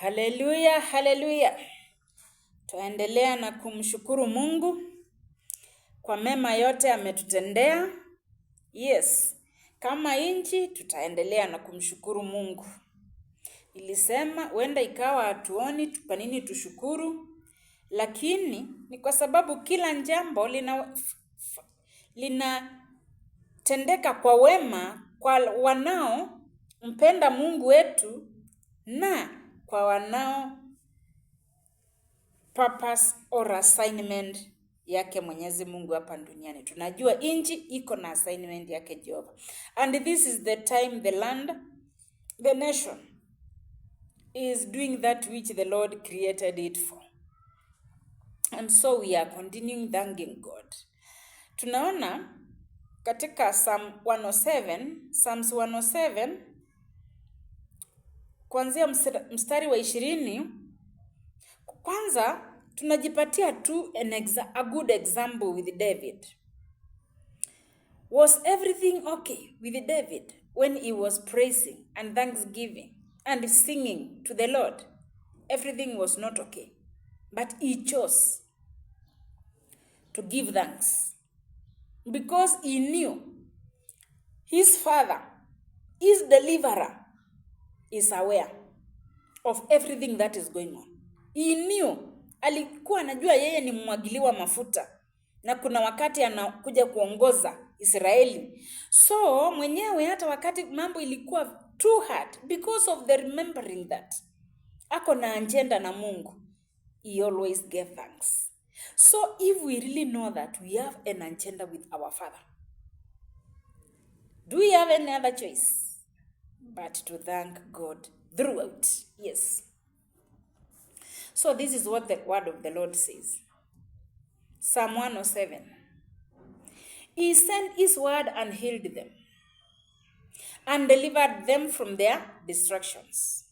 Haleluya, haleluya. Tuendelea na kumshukuru Mungu kwa mema yote ametutendea. Yes, kama inchi tutaendelea na kumshukuru Mungu. Ilisema huenda ikawa hatuoni kwa nini tushukuru, lakini ni kwa sababu kila jambo linatendeka kwa wema kwa wanao mpenda Mungu wetu na kwa wanao purpose or assignment yake Mwenyezi Mungu hapa duniani. Tunajua inchi iko na assignment yake Jehova. And this is the time the land, the nation is doing that which the Lord created it for. And so we are continuing thanking God. Tunaona katika Psalms 107 kuanzia mstari wa 20, kwanza tunajipatia tu a good example with David. Was everything okay with David when he was praising and thanksgiving and singing to the Lord? Everything was not okay, but he chose to give thanks because he knew his Father, his deliverer, is aware of everything that is going on. He knew, alikuwa anajua yeye ni mwagiliwa mafuta na kuna wakati anakuja kuongoza Israeli. So mwenyewe hata wakati mambo ilikuwa too hard, because of the remembering that ako na agenda na Mungu, he always gave thanks. So if we really know that we have an agenda with our Father, do we have any other choice but to thank God throughout? Yes. So this is what the word of the Lord says. Psalm 107. He sent his word and healed them and delivered them from their destructions.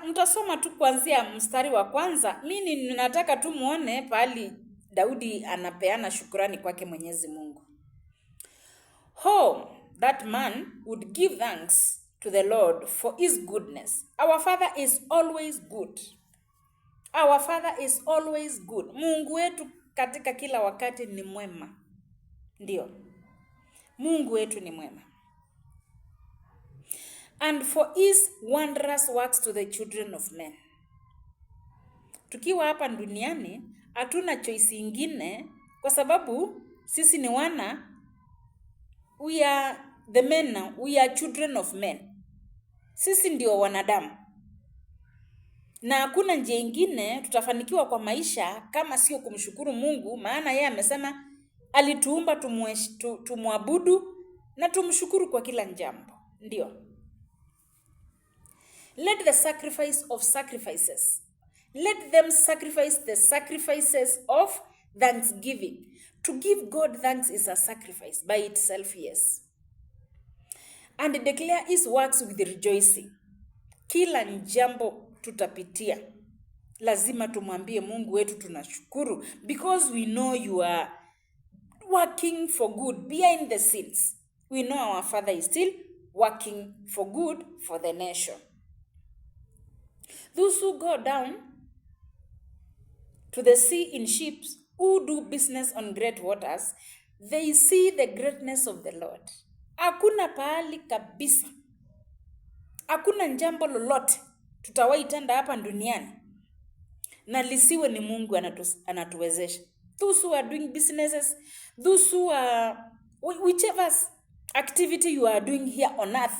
Mtasoma tu kuanzia mstari wa kwanza. Mimi ninataka tu muone pali Daudi anapeana shukrani kwake Mwenyezi Mungu. Oh, that man would give thanks to the Lord for his goodness. Our Father is always good. Our Father is always good. Mungu wetu katika kila wakati ni mwema. Ndio. Mungu wetu ni mwema. And for his wondrous works to the children of men. Tukiwa hapa duniani, hatuna choice ingine kwa sababu sisi ni wana, we are the men now, we are children of men. Sisi ndio wanadamu. Na hakuna njia ingine tutafanikiwa kwa maisha kama sio kumshukuru Mungu, maana yeye amesema alituumba tumwabudu na tumshukuru kwa kila jambo. Ndio. Let the sacrifice of sacrifices. Let them sacrifice the sacrifices of thanksgiving. To give God thanks is a sacrifice by itself, yes. And declare his works with rejoicing. Kila jambo tutapitia, lazima tumwambie Mungu wetu tunashukuru, because we know you are working for good behind the scenes. We know our Father is still working for good for the nation. Those who go down to the sea in ships, who do business on great waters, they see the greatness of the Lord. Hakuna pahali kabisa, hakuna jambo lolote tutawaitenda hapa duniani na lisiwe ni Mungu anatuwezesha. Those who are doing businesses, those who are whichever activity you are doing here on earth,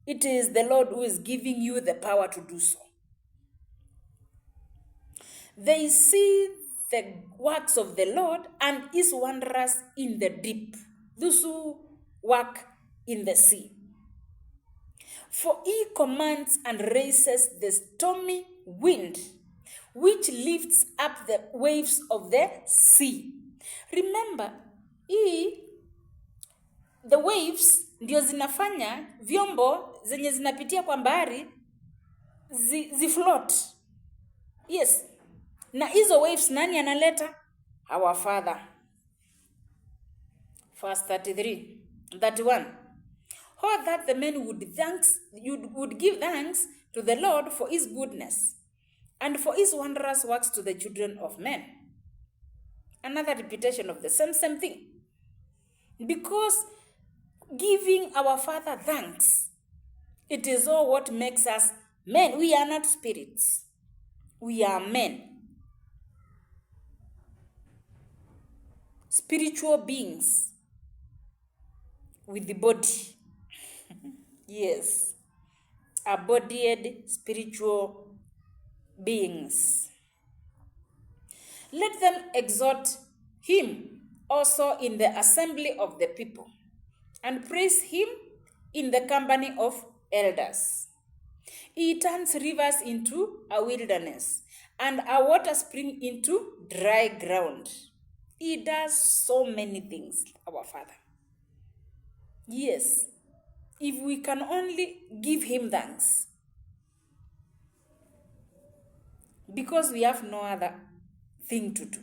it is the Lord who is giving you the power to do so. They see the works of the Lord and his wonders in the deep. Those who work in the sea. For he commands and raises the stormy wind, which lifts up the waves of the sea. Remember, the waves ndio zinafanya vyombo zenye zinapitia kwa bahari zifloat. Yes. Na hizo waves nani analeta? Our Father. Verse 31. Oh, that the men would give thanks to the Lord for his goodness and for his wondrous works to the children of men. Another repetition of the same thing. Because giving our Father thanks, it is all what makes us men. We are not spirits. We are men. Spiritual beings with the body. Yes. Embodied spiritual beings. Let them exhort him also in the assembly of the people, and praise him in the company of elders. He turns rivers into a wilderness, and a water spring into dry ground. He does so many things, our Father. Yes, if we can only give him thanks, because we have no other thing to do.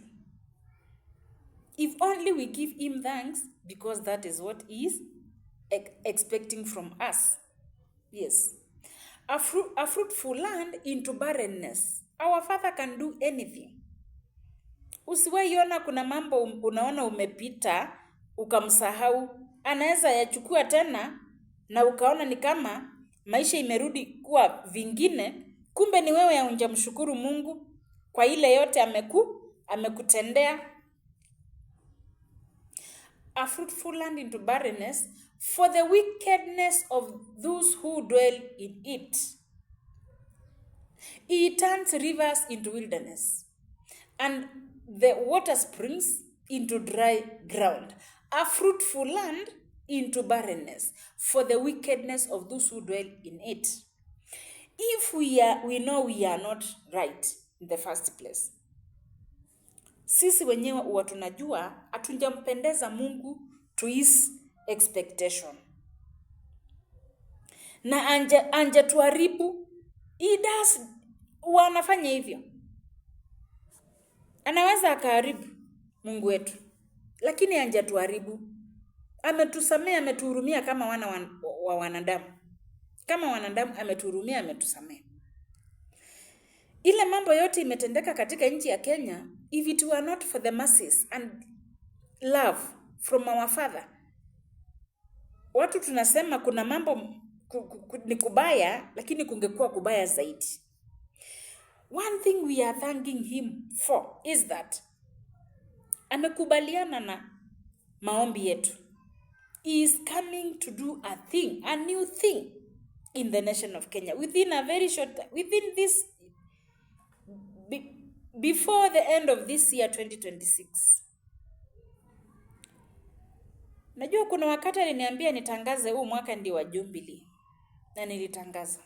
If only we give him thanks, because that is what he is expecting from us. Yes. A fruitful land into barrenness. Our Father can do anything. Usiwaiona kuna mambo unaona umepita, ukamsahau, anaweza yachukua tena, na ukaona ni kama maisha imerudi kuwa vingine, kumbe ni wewe hujamshukuru Mungu kwa ile yote amekutendea. A fruitful land into barrenness, for the wickedness of those who dwell in it. He turns rivers into wilderness, and the water springs into dry ground. A fruitful land into barrenness, for the wickedness of those who dwell in it. If we know we are not right in the first place, sisi wenyewe huwa tunajua hatujampendeza Mungu to his expectation, na anje tuharibu. He does, wanafanya hivyo. Anaweza akaharibu Mungu wetu, lakini anje tuharibu. Ametusamea, ametuhurumia kama wana wa wanadamu. Kama wanadamu ametuhurumia, ametusamea. Ile mambo yote imetendeka katika nchi ya Kenya, if it were not for the mercies and love from our Father. Watu tunasema kuna mambo ni kubaya, lakini kungekuwa kubaya zaidi. One thing we are thanking him for is that amekubaliana na maombi yetu. He is coming to do a new thing in the nation of Kenya within a very short time, within this, before the end of this year 2026. Najua kuna wakati aliniambia nitangaze huu mwaka ndio wa Jubilee, na nilitangaza.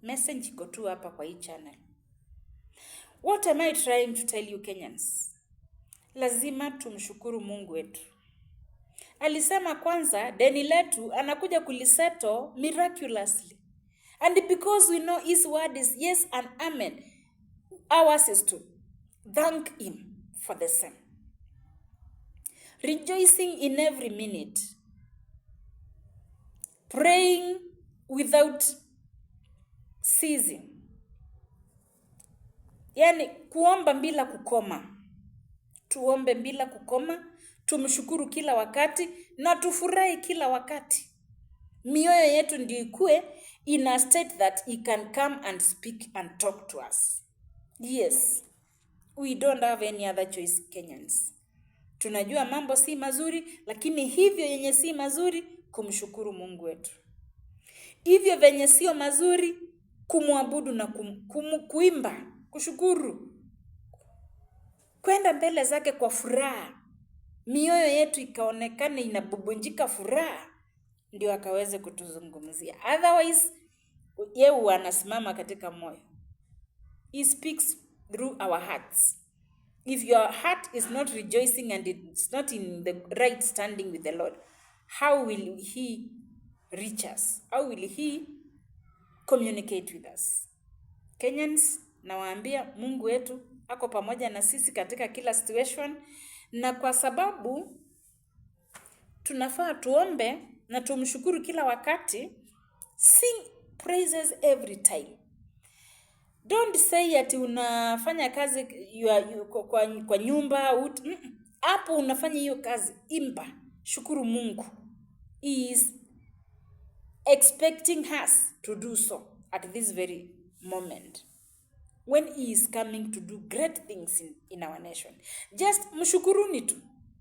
Message iko tu hapa kwa hii channel. What am I trying to tell you, Kenyans? Lazima tumshukuru Mungu wetu. Alisema kwanza deni letu anakuja kuliseto miraculously. And because we know his word is yes and amen, ours is to thank him for the same. Rejoicing in every minute. Praying without ceasing. Yani kuomba bila kukoma. Tuombe bila kukoma, tumshukuru kila wakati, na tufurahi kila wakati. Mioyo yetu ndio ikue in a state that he can come and speak and talk to us. Yes, we don't have any other choice, Kenyans. Tunajua mambo si mazuri, lakini hivyo yenye si mazuri, kumshukuru Mungu wetu. Hivyo venye sio mazuri, kumwabudu na kuimba, kushukuru. Kwenda mbele zake kwa furaha. Mioyo yetu ikaonekane inabubunjika furaha, ndio akaweze kutuzungumzia. Otherwise, yeye anasimama katika moyo. He speaks through our hearts. If your heart is not rejoicing and it's not in the right standing with the Lord, how will he reach us? How will he communicate with us? Kenyans, nawaambia Mungu wetu ako pamoja na sisi katika kila situation, na kwa sababu tunafaa tuombe na tumshukuru kila wakati. Sing praises every time. Don't say ati unafanya kazi kwa nyumba hapo unafanya hiyo kazi, imba, shukuru Mungu. He is expecting us to do so at this very moment, when he is coming to do great things in our nation. Just mshukuruni tu.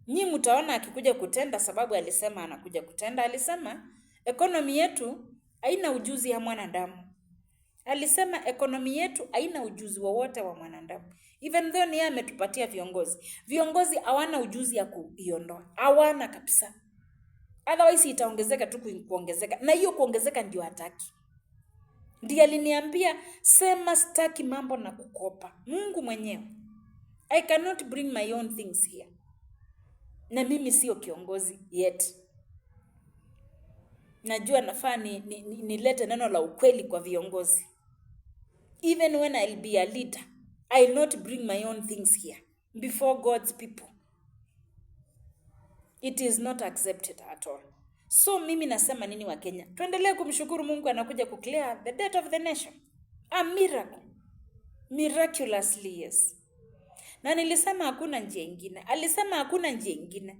Nyi mtaona akikuja kutenda, sababu alisema anakuja kutenda. Alisema economy yetu haina ujuzi ya mwanadamu. Alisema economy yetu haina ujuzi wowote wa mwanadamu. Even though ni yeye ametupatia viongozi. Viongozi hawana ujuzi ya kuiondoa. Hawana kabisa. Otherwise itaongezeka tu kuongezeka. Na hiyo kuongezeka ndio hataki. Ndiye aliniambia sema sitaki mambo na kukopa. Mungu mwenyewe. I cannot bring my own things here. Na mimi sio kiongozi yet. Najua nafaa nilete neno la ukweli kwa viongozi. Even when I'll be a leader, I'll not bring my own things here before God's people. It is not accepted at all. So mimi nasema nini wa Kenya? Tuendelee kumshukuru Mungu anakuja kuclear the debt of the nation. A miracle. Miraculously, yes. Na nilisema hakuna njia ingine. Alisema hakuna njia ingine.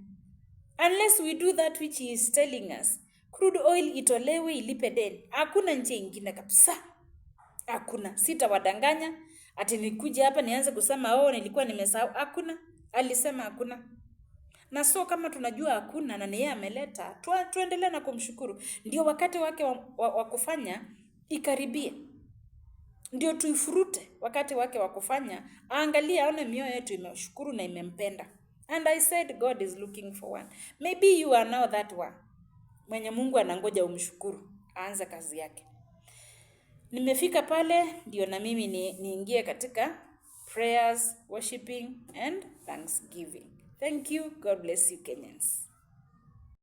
Unless we do that which he is telling us. Crude oil itolewe ilipe deni. Hakuna njia ingine kabisa. Hakuna. Sitawadanganya. Ati nikuja hapa nianze kusema nilikuwa nimesahau. Hakuna. Alisema hakuna. Na so kama tunajua hakuna na yeye ameleta, tuendelee na kumshukuru. Ndio wakati wake wa kufanya ikaribie. Ndio tuifurute wakati wake wa kufanya. Aangalie aone mioyo yetu imeshukuru na imempenda. And I said God is looking for one. Maybe you are now that one. Mwenye Mungu anangoja umshukuru, aanze kazi yake. Nimefika pale ndio na mimi niingie katika prayers, worshiping and thanksgiving. Thank you. God bless you, Kenyans.